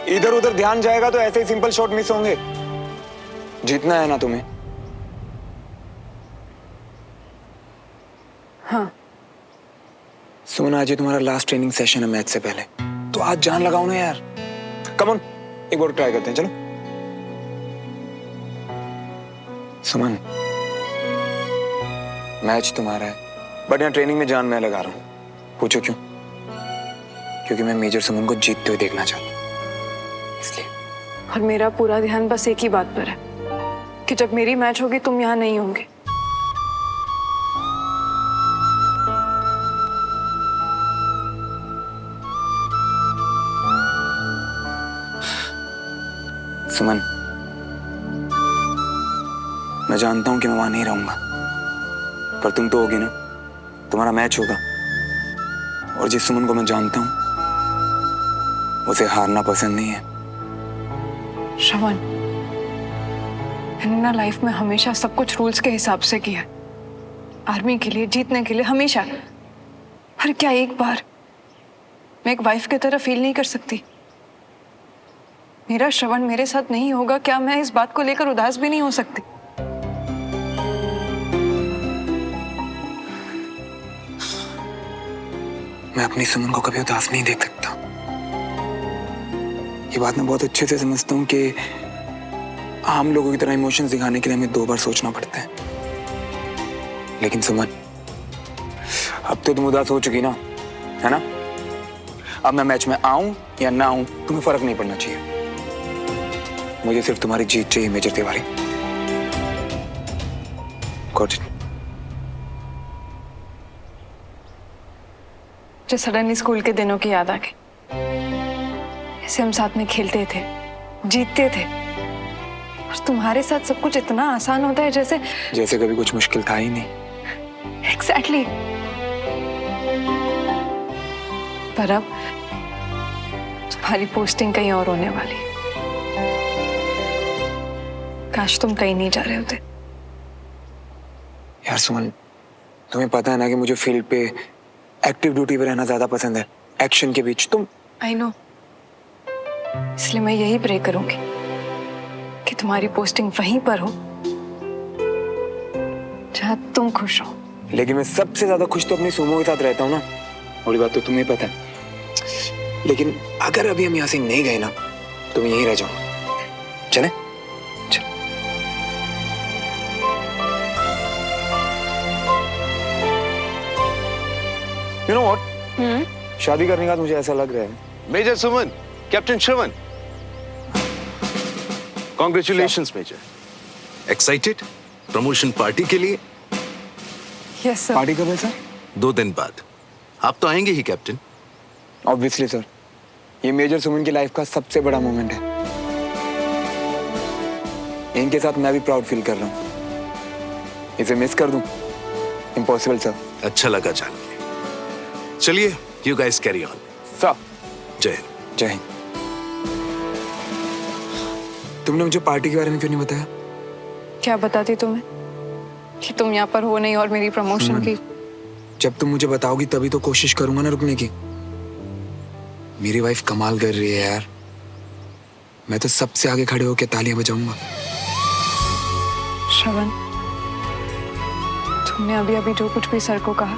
इधर उधर ध्यान जाएगा तो ऐसे ही सिंपल शॉट मिस होंगे। जीतना है ना तुम्हें? हाँ। सुमन, आज ये तुम्हारा लास्ट ट्रेनिंग सेशन है मैच से पहले, तो आज जान लगाओ ना यार। कम ऑन, एक बार ट्राई करते हैं, चलो। सुमन, मैच तुम्हारा है, बट यहाँ ट्रेनिंग में जान मैं लगा रहा हूँ। पूछो क्यों? क्योंकि मैं मेजर सुमन को जीतते हुए देखना चाहता हूँ, इसलिए। और मेरा पूरा ध्यान बस एक ही बात पर है कि जब मेरी मैच होगी तुम यहाँ नहीं होंगे। सुमन, मैं जानता हूं कि मैं वहां नहीं रहूंगा, पर तुम तो होगी ना। तुम्हारा मैच होगा, और जिस सुमन को मैं जानता हूं उसे हारना पसंद नहीं है। श्रवण, मैंने ना लाइफ में हमेशा सब कुछ रूल्स के हिसाब से किया। आर्मी के लिए, जीतने के लिए, हमेशा। पर क्या एक बार मैं एक वाइफ की तरह फील नहीं कर सकती? मेरा श्रवण मेरे साथ नहीं होगा, क्या मैं इस बात को लेकर उदास भी नहीं हो सकती? मैं अपनी सुमन को कभी उदास नहीं देख सकता। ये बात मैं बहुत अच्छे से समझता हूँ कि आम लोगों की तरह इमोशंस दिखाने के लिए हमें 2 बार सोचना पड़ता है। लेकिन सुमन, अब तो तुम उदास हो चुकी ना, है ना? अब मैं मैच में आऊं या ना आऊं, तुम्हें फर्क नहीं पड़ना चाहिए। मुझे सिर्फ तुम्हारी जीत चाहिए मेजर तिवारी। कोच, जो सडनली स्कूल के दिनों की याद आ गई। ऐसे हम साथ में खेलते थे, जीतते थे, और तुम्हारे साथ सब कुछ इतना आसान होता है जैसे कभी कुछ मुश्किल था ही नहीं। एग्जैक्टली। पर अब तुम्हारी पोस्टिंग कहीं और होने वाली है। काश तुम कहीं नहीं जा रहे होते। यार सुमन, तुम्हें पता है ना कि मुझे फील्ड पे एक्टिव ड्यूटी पे रहना ज्यादा पसंद है, एक्शन के बीच। तुम आई नो, इसलिए मैं यही प्रे करूंगी कि तुम्हारी पोस्टिंग वहीं पर हो जहां तुम खुश हो। लेकिन मैं सबसे ज्यादा खुश तो अपनी सुमो के साथ रहता हूँ ना, थोड़ी बात तो तुम्हें पता है। लेकिन अगर अभी हम यहाँ से नहीं गए ना, तो मैं यहीं रह जाऊंगा। चले? चल। You know what? शादी करने का मुझे ऐसा लग रहा है। Major Suman, captain Shravan. Congratulations, major. Excited promotion party के लिए? Yes sir. पार्टी कब है सर? 2 दिन बाद। आप तो आएंगे ही कैप्टन। ऑब्वियसली सर, ये मेजर सुमन की लाइफ का सबसे बड़ा मोमेंट है। इनके साथ मैं भी प्राउड फील कर रहा हूँ। इसे मिस कर दूं? Impossible sir. अच्छा लगा जान के। चलिए, you guys carry on. Sir. जय हिंद। जय हिंद। तुमने मुझे पार्टी के बारे में क्यों नहीं बताया? क्या बताती तुम्हें कि तुम यहाँ पर हो नहीं और मेरी प्रमोशन की? जब तुम मुझे बताओगी तभी तो कोशिश करूंगा ना रुकने की। मेरी वाइफ कमाल कर रही है यार, मैं तो सबसे आगे खड़े होकर तालियां बजाऊंगा। श्रवण, तुमने अभी अभी जो कुछ भी सर को कहा,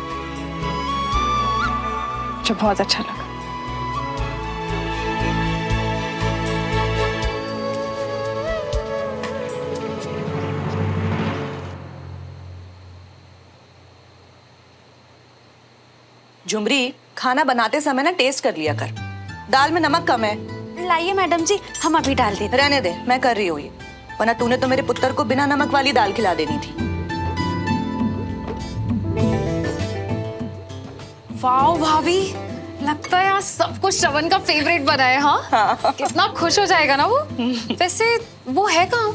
मुझे बहुत अच्छा लगा। झुमरी, खाना बनाते समय ना टेस्ट कर लिया कर। दाल में नमक कम है। लाइए मैडम जी, हम अभी डाल देते। रहने दे, मैं कर रही हूँ ये। वरना तूने तो मेरे पुत्र को बिना नमक वाली दाल खिला देनी थी। वाओ भाभी, लगता है आज सब कुछ श्रवण का फेवरेट बना है। हाँ? कितना खुश हो जाएगा ना वो। वैसे वो है कहाँ?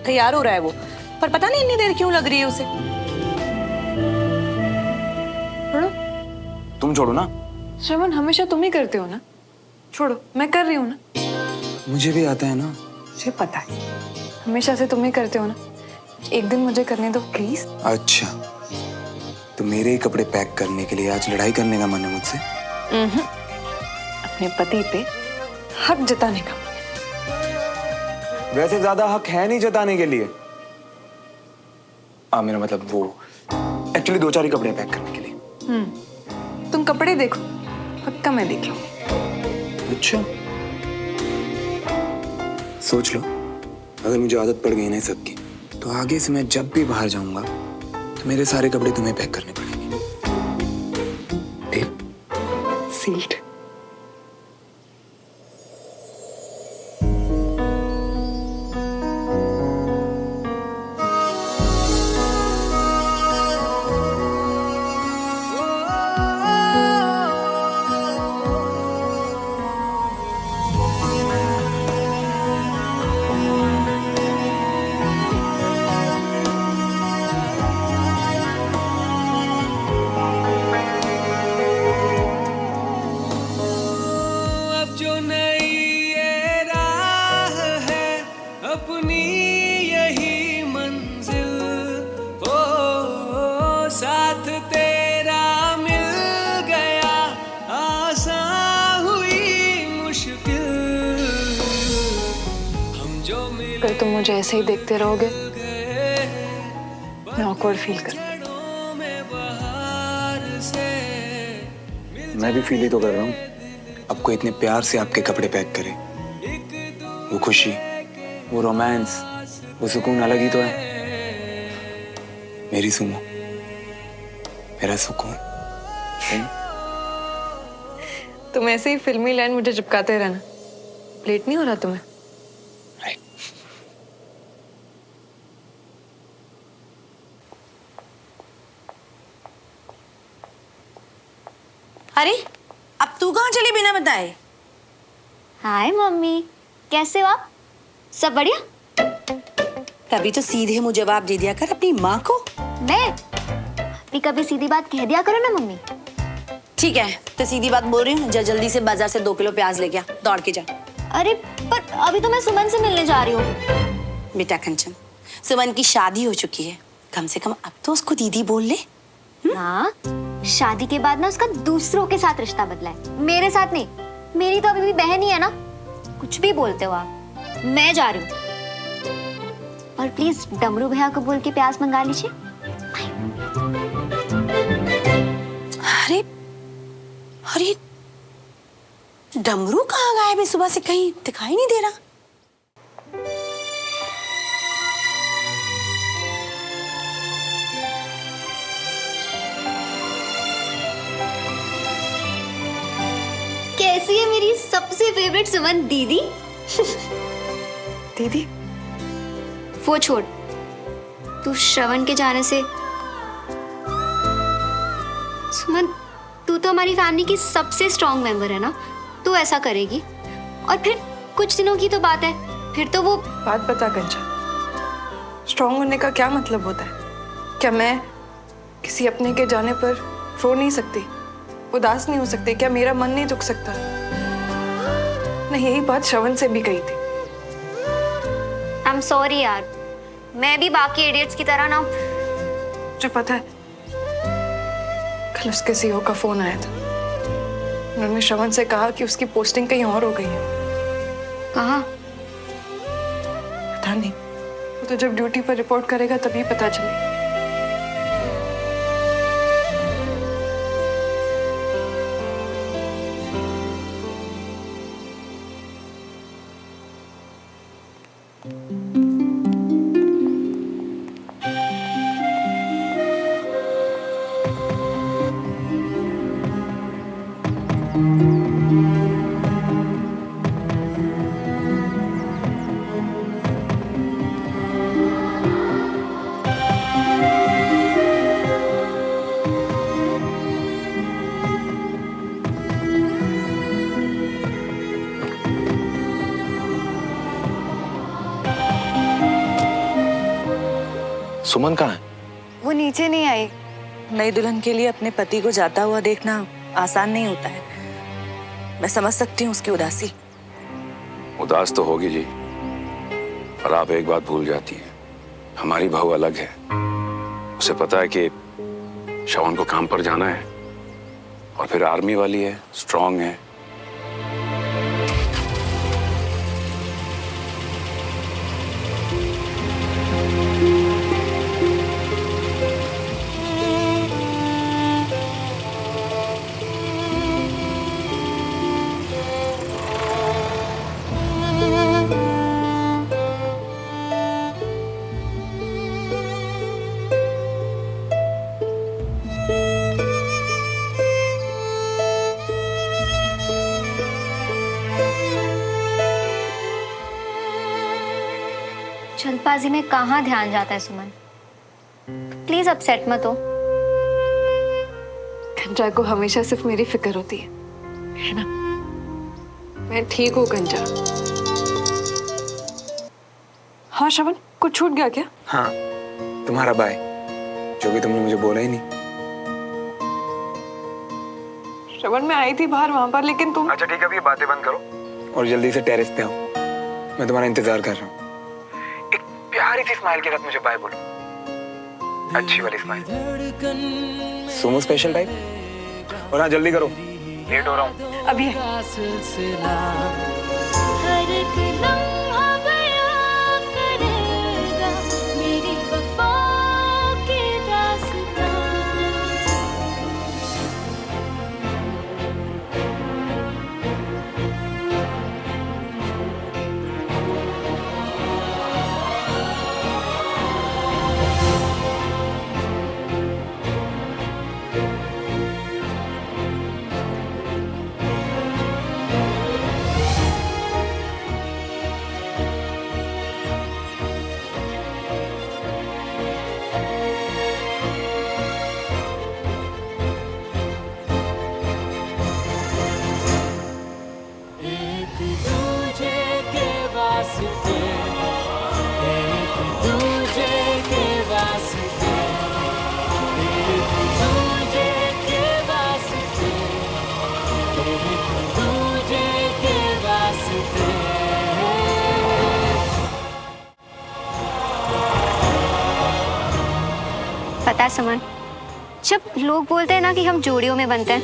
तैयार हो रहा है वो, पर पता नहीं इतनी देर क्यों लग रही है उसे। तुम छोड़ो ना। श्रवण, हमेशा तुम ही करते हो ना। छोड़ो, मैं कर रही हूँ ना। मुझे भी आता है ना। मुझे पता है, हमेशा से तुम ही करते हो ना। एक दिन मुझे करने दो प्लीज। अच्छा, तो मेरे ही कपड़े पैक करने के लिए आज लड़ाई करने का मन है मुझसे? अपने पति पे हक जताने का। वैसे ज्यादा हक है नहीं जताने के लिए। मेरा मतलब वो एक्चुअली 2-4 ही कपड़े पैक करने के लिए। तुम कपड़े देखो, पक्का मैं देख लूंगी। अच्छा, सोच लो, अगर मुझे आदत पड़ गई ना सबकी, तो आगे से मैं जब भी बाहर जाऊंगा तो मेरे सारे कपड़े तुम्हें पैक करने पड़ेंगे। डील? सील्ड। अपनी यही मंजिल हो, साथ तेरा मिल गया, आसान हुई मुश्किल, हम जो मिले अगर तुम मुझे ऐसे ही देखते रहोगे मैं ऑकवर्ड फील कर। मैं भी फील ही तो कर रहा हूँ, आपको इतने प्यार से आपके कपड़े पैक करे। वो खुशी, वो रोमांस, वो सुकून अलग ही तो है। मेरी सुनो, मेरा सुकून। तुम ऐसे ही फिल्मी लाइन मुझे चिपकाते रहना। लेट नहीं हो रहा तुम्हें? अरे अब तू कहाँ चली बिना बताए? हाय मम्मी, कैसे हो आप? सब बढ़िया? तभी तो सीधे मुंह जवाब दे दिया कर अपनी माँ को। मैं भी कभी सीधी बात कह दिया करो ना मम्मी। ठीक है, तो सीधी बात बोल रही हूँ, जा जल्दी से बाजार से 2 किलो प्याज लेके आ, दौड़ के जा। अरे पर अभी तो मैं सुमन से मिलने जा रही हूँ। बेटा कंचन, सुमन की शादी हो चुकी है, कम से कम अब तो उसको दीदी बोल ले। हाँ, शादी के बाद ना उसका दूसरों के साथ रिश्ता बदला है, मेरे साथ नहीं। मेरी तो अभी भी बहन ही है ना। कुछ भी बोलते हो आप। मैं जा रही हूँ। और प्लीज डमरू भैया को बोल के प्याज मंगा लीजिए। अरे अरे डमरू कहाँ गायब है? सुबह से कहीं दिखाई नहीं दे रहा। कैसी है मेरी सबसे फेवरेट सुमन दीदी? दीदी? वो छोड़, तू श्रवण के जाने से सुमन, तू तो हमारी फैमिली की सबसे स्ट्रॉन्ग मेंबर है ना। तू ऐसा करेगी और फिर कुछ दिनों की तो बात है, फिर तो वो। बात बता कंचन, स्ट्रॉन्ग होने का क्या मतलब होता है? क्या मैं किसी अपने के जाने पर रो नहीं सकती, उदास नहीं हो सकती? क्या मेरा मन नहीं दुख सकता? मैं यही बात श्रवण से भी कही थी। आई एम सॉरी यार, मैं भी बाकी इडियट्स की तरह ना। मुझे पता है, कल उसके सीईओ का फोन आया था। उन्होंने श्रवण से कहा कि उसकी पोस्टिंग कहीं और हो गई है। कहाँ? पता नहीं, वो तो जब ड्यूटी पर रिपोर्ट करेगा तभी पता चलेगा। सुमन कहाँ है? वो नीचे नहीं आई। नई दुल्हन के लिए अपने पति को जाता हुआ देखना आसान नहीं होता है। मैं समझ सकती हूँ उसकी उदासी। उदास तो होगी जी, पर आप एक बात भूल जाती हैं, हमारी बहू अलग है। उसे पता है कि श्रवण को काम पर जाना है, और फिर आर्मी वाली है, स्ट्रांग है। जल्दबाजी में कहाँ ध्यान जाता है सुमन। प्लीज अपसेट मत हो। कंचा को हमेशा सिर्फ मेरी फिक्र होती है ना? मैं ठीक हूँ कंचा। हाँ श्रवण, कुछ छूट गया क्या? हाँ, तुम्हारा बाय, जो कि तुमने मुझे बोला ही नहीं। श्रवण, मैं आई थी बाहर वहां पर, लेकिन तुम... अच्छा ठीक है, अभी ये बातें बंद करो और जल्दी से टेरेस पे आओ। मैं तुम्हारा इंतजार कर रहा हूँ। एक प्यारी सी स्माइल के साथ मुझे बाय बोलो, अच्छी वाली स्माइल, सुमो स्पेशल टाइप। और हाँ, जल्दी करो, लेट हो रहा हूँ। अभी हर एक लम्हा बयां करेगा मेरी वफा की दास्तां। एक दूजे के वास्ते, एक दूजे के वास्ते, एक दूजे के वास्ते, एक दूजे के वास्ते। पता है सुमन, जब लोग बोलते हैं ना कि हम जोड़ियों में बनते हैं,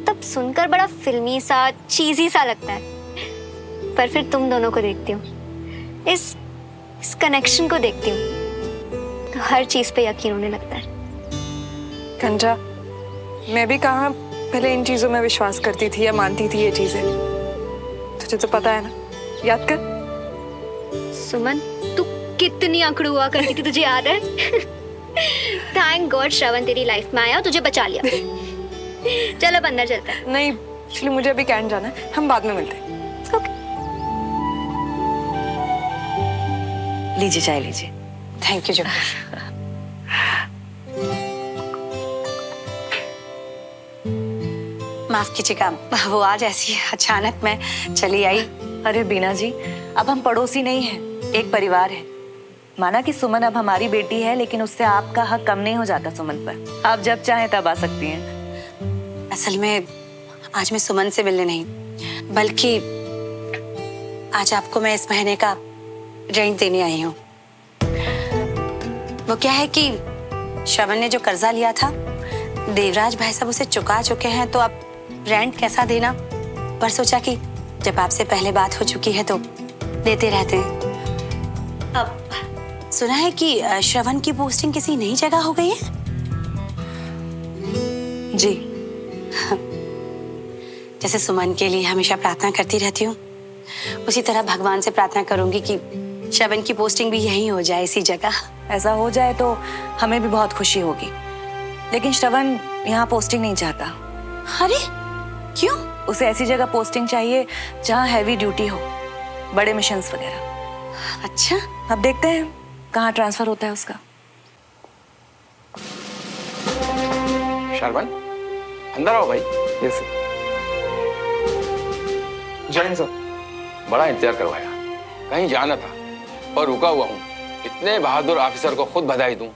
तब सुनकर बड़ा फिल्मी सा, चीजी सा लगता है। पर फिर तुम दोनों को देखती हूँ, इस कनेक्शन को देखती हूँ, तो हर चीज पे यकीन होने लगता है। कंचा, मैं भी कहाँ पहले इन चीजों में विश्वास करती थी या मानती थी ये चीजें। तुझे तो पता है ना, याद कर। सुमन, तू कितनी अकड़ू हुआ करती थी, तुझे याद है? थैंक गॉड श्रवण तेरी लाइफ में आया और तुझे बचा लिया। चलो अब अंदर चलते हैं। नहीं, एक्चुअली मुझे अभी कैंट जाना है, हम बाद में मिलते हैं। ओके। लीजिए चाय लीजिए। थैंक यू जो। माफ कीजिएगा, वो आज ऐसी अचानक मैं चली आई। अरे बीना जी, अब हम पड़ोसी नहीं हैं, एक परिवार है। माना कि सुमन अब हमारी बेटी है, लेकिन उससे आपका हक कम नहीं हो जाता सुमन पर। आप जब चाहें तब आ सकती हैं। असल में आज मैं सुमन से मिलने नहीं, बल्कि आज आपको मैं इस महीने का रेंट देने आई हूँ। वो क्या है कि श्रवण ने जो कर्जा लिया था, देवराज भाई साहब उसे चुका चुके हैं, तो अब रेंट कैसा देना। पर सोचा कि जब आपसे पहले बात हो चुकी है तो देते रहते हैं। अब सुना है कि श्रवण की पोस्टिंग किसी नई जगह हो गई है। जी, जैसे सुमन के लिए हमेशा प्रार्थना करती रहती हूँ, उसी तरह भगवान से प्रार्थना करूंगी कि श्रवण की पोस्टिंग भी यहीं हो जाए, इसी जगह। ऐसा हो जाए तो हमें भी बहुत खुशी होगी। लेकिन श्रवण यहाँ पोस्टिंग नहीं चाहता। अरे क्यों? उसे ऐसी जगह पोस्टिंग चाहिए जहाँ हैवी ड्यूटी हो, बड़े मिशंस वगैरह। अच्छा, अब देखते हैं कहाँ ट्रांसफर होता है उसका। श्रवण, अंदर आओ भाई। Yes sir. जय हिंद सर। बड़ा इंतजार करवाया, कहीं जाना था और रुका हुआ हूँ। इतने बहादुर ऑफिसर को खुद बधाई दूं,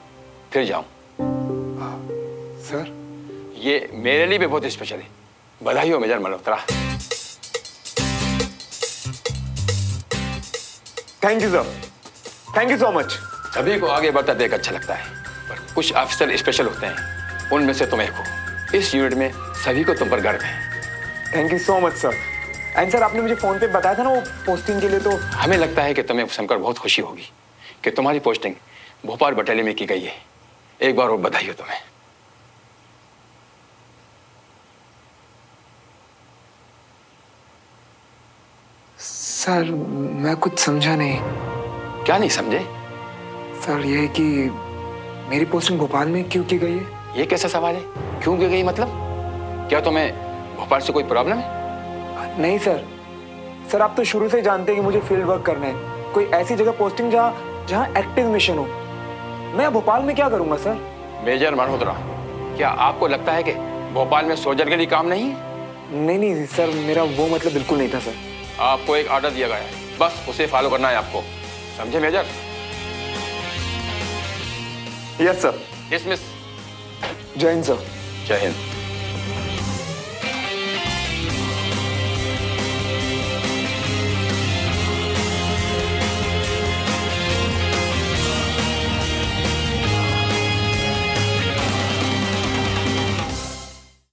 फिर जाऊं। सर, ये मेरे लिए भी बहुत स्पेशल है। बधाई हो major Malhotra. Thank you sir, thank you so much. सभी को आगे बढ़ता देख अच्छा लगता है, पर कुछ ऑफिसर स्पेशल होते हैं, उनमें से तुम एक हो। इस यूनिट में सभी को तुम पर गर्व है। Thank you so much sir. And sir, आपने मुझे फोन पे बताया था ना वो पोस्टिंग के लिए, तो हमें लगता है कि तुम्हें सुनकर बहुत खुशी होगी कि तुम्हारी पोस्टिंग भोपाल बटालियन में की गई है। एक बार और बधाई हो तुम्हें। सर मैं कुछ समझा नहीं। क्या नहीं समझे? सर ये है कि मेरी पोस्टिंग भोपाल में क्यों की गई है? ये कैसा सवाल है? क्यों की गई मतलब? क्या तुम्हें भोपाल से कोई प्रॉब्लम है? नहीं सर। सर आप तो शुरू से जानते हैं कि मुझे फील्ड वर्क करना है। कोई ऐसी जगह पोस्टिंग जहाँ जहाँ एक्टिव मिशन हो। मैं भोपाल में क्या करूंगा सर? मेजर मल्होत्रा, क्या आपको लगता है कि भोपाल में सोल्जर के लिए काम नहीं है? नहीं नहीं सर, मेरा वो मतलब बिल्कुल नहीं था सर। आपको एक ऑर्डर दिया गया है, बस उसे फॉलो करना है आपको, समझे मेजर? Yes sir. डिसमिस। जय हिंद सर। जय हिंद।